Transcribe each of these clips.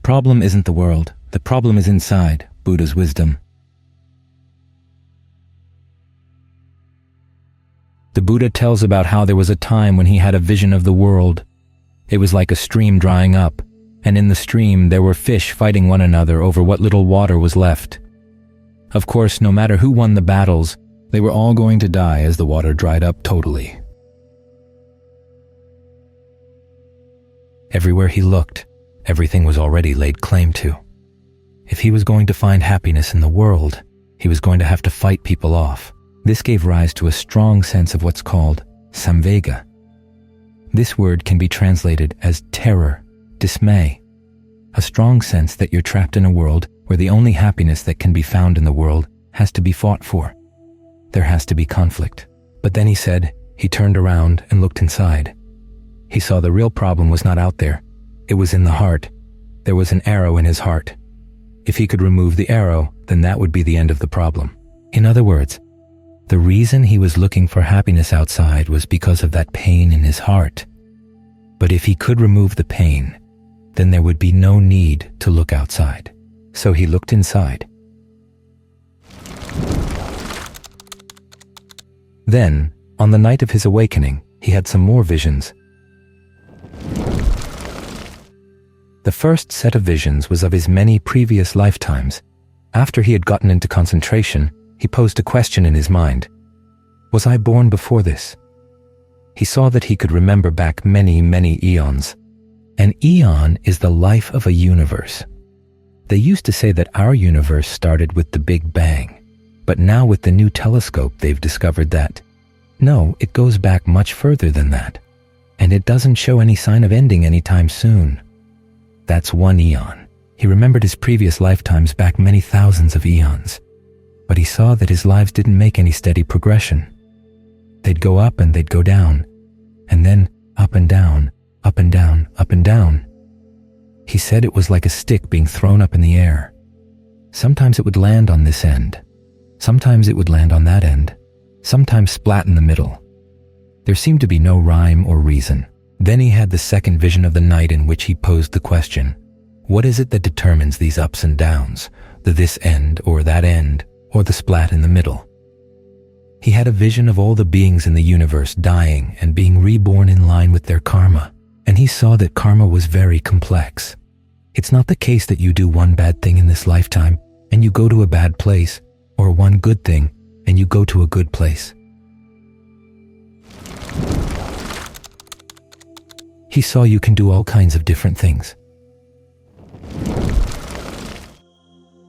problem isn't the world. The problem is inside. Buddha's wisdom. The Buddha tells about how there was a time when he had a vision of the world. It was like a stream drying up, and in the stream there were fish fighting one another over what little water was left. Of course, no matter who won the battles, they were all going to die as the water dried up totally. Everywhere he looked, everything was already laid claim to. If he was going to find happiness in the world, he was going to have to fight people off. This gave rise to a strong sense of what's called saṁvega. This word can be translated as terror, dismay, a strong sense that you're trapped in a world where the only happiness that can be found in the world has to be fought for. There has to be conflict. But then he said, he turned around and looked inside. He saw the real problem was not out there. It was in the heart. There was an arrow in his heart. If he could remove the arrow, then that would be the end of the problem. In other words, the reason he was looking for happiness outside was because of that pain in his heart. But if he could remove the pain, then there would be no need to look outside. So he looked inside. Then, on the night of his awakening, he had some more visions. The first set of visions was of his many previous lifetimes. After he had gotten into concentration, he posed a question in his mind. Was I born before this? He saw that he could remember back many, many eons. An eon is the life of a universe. They used to say that our universe started with the Big Bang, but now with the new telescope they've discovered that, no, it goes back much further than that, and it doesn't show any sign of ending anytime soon. That's one eon. He remembered his previous lifetimes back many thousands of eons, but he saw that his lives didn't make any steady progression. They'd go up and they'd go down, and then up and down, up and down, up and down. He said it was like a stick being thrown up in the air. Sometimes it would land on this end. Sometimes it would land on that end. Sometimes splat in the middle. There seemed to be no rhyme or reason. Then he had the second vision of the night in which he posed the question, what is it that determines these ups and downs, the this end or that end, or the splat in the middle? He had a vision of all the beings in the universe dying and being reborn in line with their karma, and he saw that karma was very complex. It's not the case that you do one bad thing in this lifetime and you go to a bad place, or one good thing and you go to a good place. He saw you can do all kinds of different things.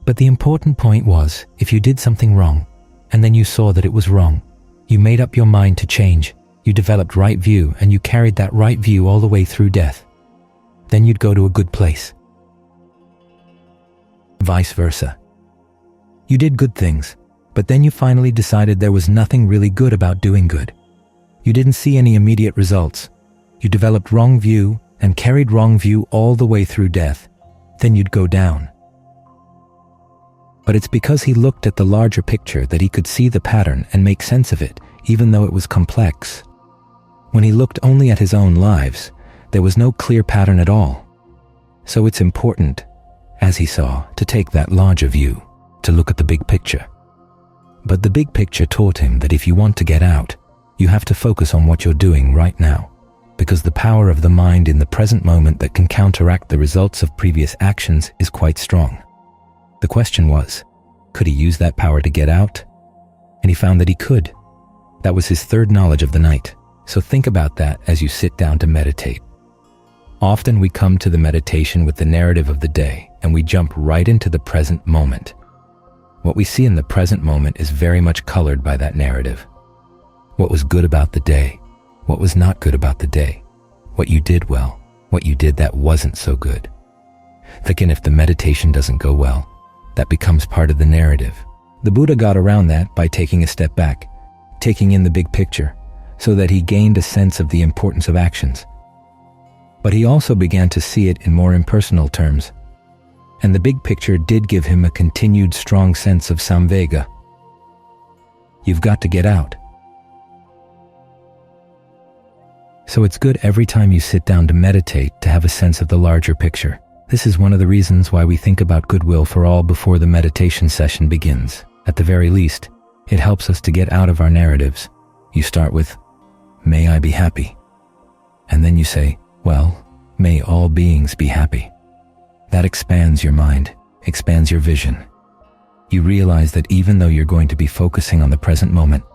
But the important point was, if you did something wrong, and then you saw that it was wrong, you made up your mind to change, you developed right view, and you carried that right view all the way through death, then you'd go to a good place. Vice versa. You did good things, but then you finally decided there was nothing really good about doing good. You didn't see any immediate results. You developed wrong view and carried wrong view all the way through death, then you'd go down. But it's because he looked at the larger picture that he could see the pattern and make sense of it, even though it was complex. When he looked only at his own lives, there was no clear pattern at all. So it's important, as he saw, to take that larger view, to look at the big picture. But the big picture taught him that if you want to get out, you have to focus on what you're doing right now, because the power of the mind in the present moment that can counteract the results of previous actions is quite strong. The question was, could he use that power to get out? And he found that he could. That was his third knowledge of the night. So think about that as you sit down to meditate. Often we come to the meditation with the narrative of the day, and we jump right into the present moment. What we see in the present moment is very much colored by that narrative. What was good about the day? What was not good about the day? What you did well? What you did that wasn't so good? Again, if the meditation doesn't go well, that becomes part of the narrative. The Buddha got around that by taking a step back, taking in the big picture, so that he gained a sense of the importance of actions. But he also began to see it in more impersonal terms, and the big picture did give him a continued strong sense of saṁvega. You've got to get out. So it's good every time you sit down to meditate to have a sense of the larger picture. This is one of the reasons why we think about goodwill for all before the meditation session begins. At the very least, it helps us to get out of our narratives. You start with, "May I be happy." And then you say, "Well, may all beings be happy." That expands your mind, expands your vision. You realize that even though you're going to be focusing on the present moment,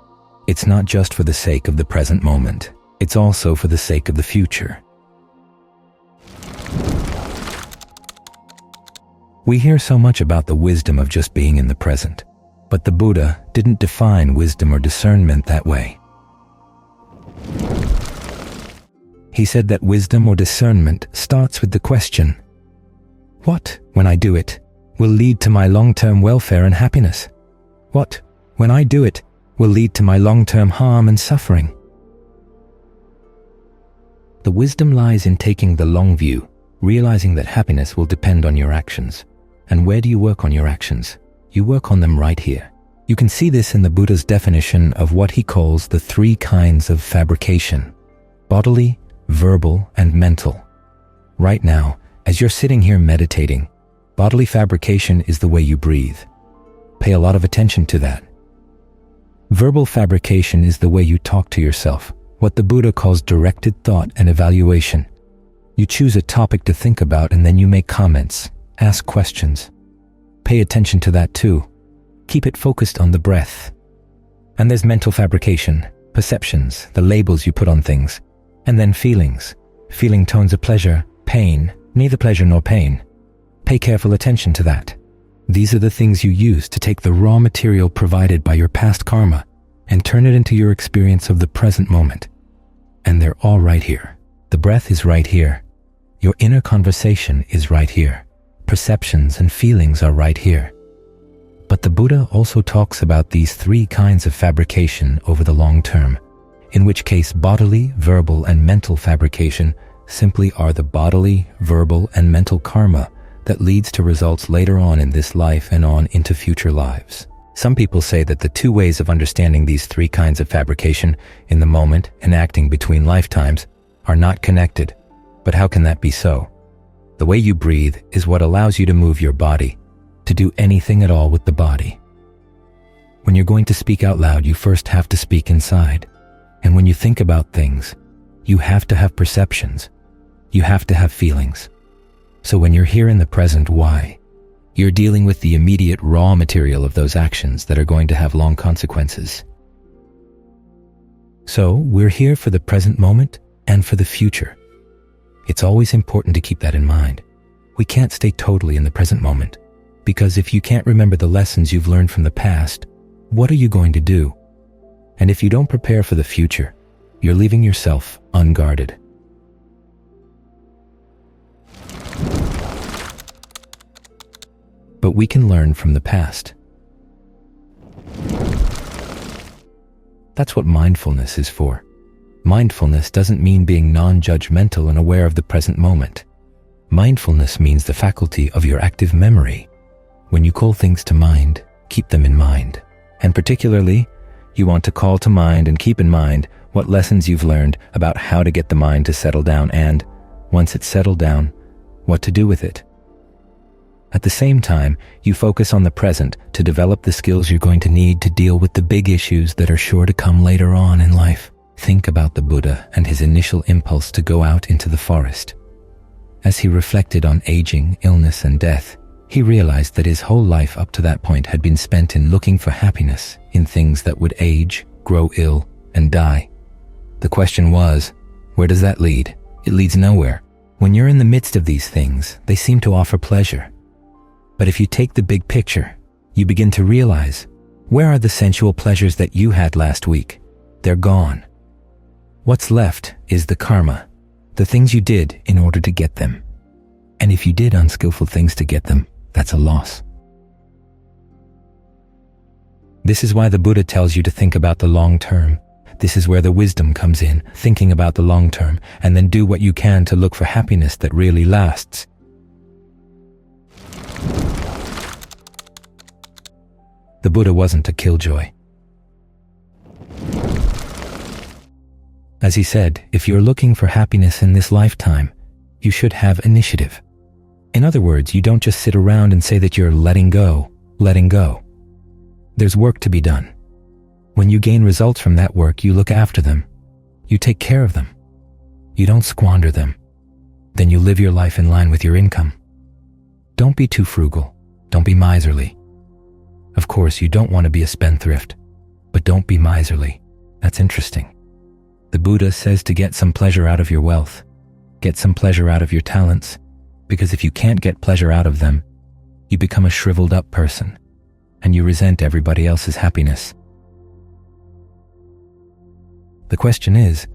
it's not just for the sake of the present moment. It's also for the sake of the future. We hear so much about the wisdom of just being in the present, but the Buddha didn't define wisdom or discernment that way. He said that wisdom or discernment starts with the question, what, when I do it, will lead to my long-term welfare and happiness? What, when I do it, will lead to my long-term harm and suffering? The wisdom lies in taking the long view, realizing that happiness will depend on your actions. And where do you work on your actions? You work on them right here. You can see this in the Buddha's definition of what he calls the 3 kinds of fabrication: bodily, verbal, and mental. Right now, as you're sitting here meditating, bodily fabrication is the way you breathe. Pay a lot of attention to that. Verbal fabrication is the way you talk to yourself, what the Buddha calls directed thought and evaluation. You choose a topic to think about and then you make comments, ask questions. Pay attention to that too. Keep it focused on the breath. And there's mental fabrication, perceptions, the labels you put on things. And then feelings, feeling tones of pleasure, pain, neither pleasure nor pain. Pay careful attention to that. These are the things you use to take the raw material provided by your past karma and turn it into your experience of the present moment. And they're all right here. The breath is right here. Your inner conversation is right here. Perceptions and feelings are right here. But the Buddha also talks about these 3 kinds of fabrication over the long term, in which case bodily, verbal, and mental fabrication simply are the bodily, verbal, and mental karma that leads to results later on in this life and on into future lives. Some people say that the 2 ways of understanding these 3 kinds of fabrication, in the moment and acting between lifetimes, are not connected. But how can that be so? The way you breathe is what allows you to move your body, to do anything at all with the body. When you're going to speak out loud, you first have to speak inside. And when you think about things, you have to have perceptions. You have to have feelings. So when you're here in the present, why? You're dealing with the immediate raw material of those actions that are going to have long consequences. So we're here for the present moment and for the future. It's always important to keep that in mind. We can't stay totally in the present moment, because if you can't remember the lessons you've learned from the past, what are you going to do? And if you don't prepare for the future, you're leaving yourself unguarded. But we can learn from the past. That's what mindfulness is for. Mindfulness doesn't mean being non-judgmental and aware of the present moment. Mindfulness means the faculty of your active memory. When you call things to mind, keep them in mind. And particularly, you want to call to mind and keep in mind what lessons you've learned about how to get the mind to settle down and, once it's settled down, what to do with it. At the same time, you focus on the present to develop the skills you're going to need to deal with the big issues that are sure to come later on in life. Think about the Buddha and his initial impulse to go out into the forest. As he reflected on aging, illness, and death, he realized that his whole life up to that point had been spent in looking for happiness in things that would age, grow ill, and die. The question was, where does that lead? It leads nowhere. When you're in the midst of these things, they seem to offer pleasure. But if you take the big picture, you begin to realize, where are the sensual pleasures that you had last week? They're gone. What's left is the karma, the things you did in order to get them. And if you did unskillful things to get them, that's a loss. This is why the Buddha tells you to think about the long term. This is where the wisdom comes in, thinking about the long term, and then do what you can to look for happiness that really lasts. The Buddha wasn't a killjoy. As he said, if you're looking for happiness in this lifetime, you should have initiative. In other words, you don't just sit around and say that you're letting go. There's work to be done. When you gain results from that work, you look after them. You take care of them. You don't squander them. Then you live your life in line with your income. Don't be too frugal. Don't be miserly. Of course, you don't want to be a spendthrift, but don't be miserly. That's interesting. The Buddha says to get some pleasure out of your wealth. Get some pleasure out of your talents, because if you can't get pleasure out of them, you become a shriveled up person, and you resent everybody else's happiness. The question is,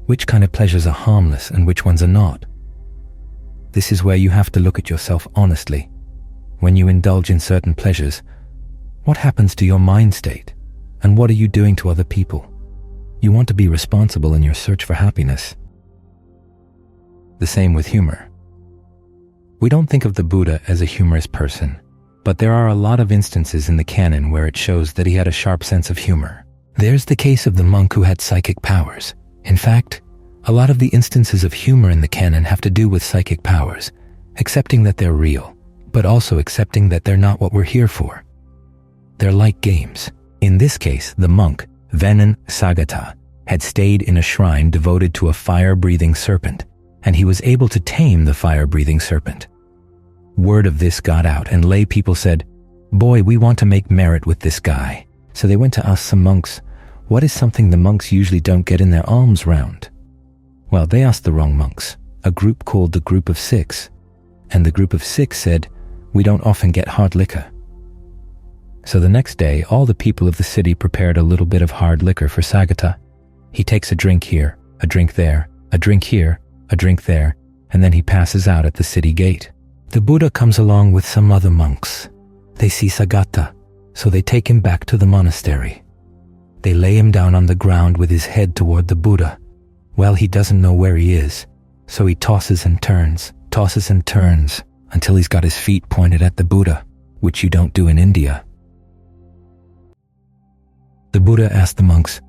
which kind of pleasures are harmless and which ones are not? This is where you have to look at yourself honestly. When you indulge in certain pleasures, what happens to your mind state? And what are you doing to other people? You want to be responsible in your search for happiness. The same with humor. We don't think of the Buddha as a humorous person, but there are a lot of instances in the canon where it shows that he had a sharp sense of humor. There's the case of the monk who had psychic powers. In fact, a lot of the instances of humor in the canon have to do with psychic powers, accepting that they're real, but also accepting that they're not what we're here for. They're like games. In this case, the monk, Venan Sagata, had stayed in a shrine devoted to a fire-breathing serpent, and he was able to tame the fire-breathing serpent. Word of this got out, and lay people said, "Boy, we want to make merit with this guy." So they went to ask some monks, what is something the monks usually don't get in their alms round? Well, they asked the wrong monks, a group called the Group of Six, and the Group of Six said, "We don't often get hard liquor." So the next day, all the people of the city prepared a little bit of hard liquor for Sagata. He takes a drink here, a drink there, a drink here, a drink there, and then he passes out at the city gate. The Buddha comes along with some other monks. They see Sagata, so they take him back to the monastery. They lay him down on the ground with his head toward the Buddha. Well, he doesn't know where he is, so he tosses and turns, until he's got his feet pointed at the Buddha, which you don't do in India. The Buddha asked the monks,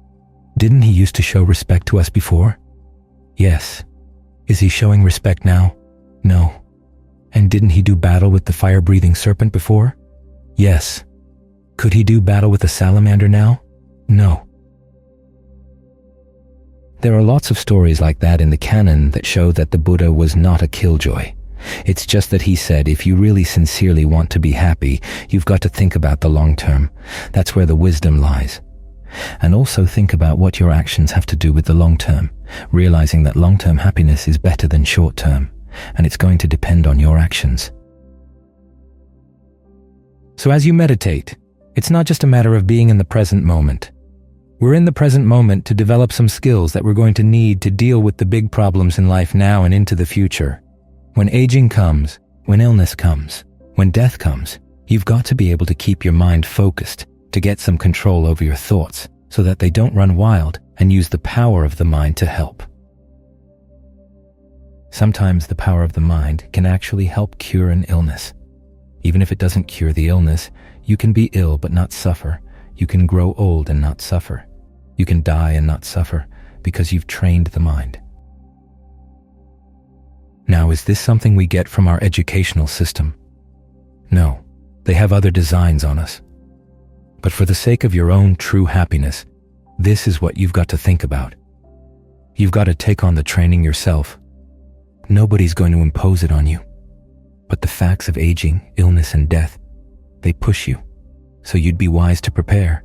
"Didn't he used to show respect to us before?" "Yes." "Is he showing respect now?" "No." "And didn't he do battle with the fire-breathing serpent before?" "Yes." "Could he do battle with a salamander now?" "No." There are lots of stories like that in the canon that show that the Buddha was not a killjoy. It's just that he said, if you really sincerely want to be happy, you've got to think about the long term. That's where the wisdom lies. And also think about what your actions have to do with the long term, realizing that long-term happiness is better than short-term, and it's going to depend on your actions. So as you meditate, it's not just a matter of being in the present moment. We're in the present moment to develop some skills that we're going to need to deal with the big problems in life now and into the future. When aging comes, when illness comes, when death comes, you've got to be able to keep your mind focused, to get some control over your thoughts so that they don't run wild, and use the power of the mind to help. Sometimes the power of the mind can actually help cure an illness. Even if it doesn't cure the illness, you can be ill but not suffer. You can grow old and not suffer. You can die and not suffer because you've trained the mind. Now, is this something we get from our educational system? No, they have other designs on us. But for the sake of your own true happiness, this is what you've got to think about. You've got to take on the training yourself. Nobody's going to impose it on you. But the facts of aging, illness, and death, they push you. So you'd be wise to prepare.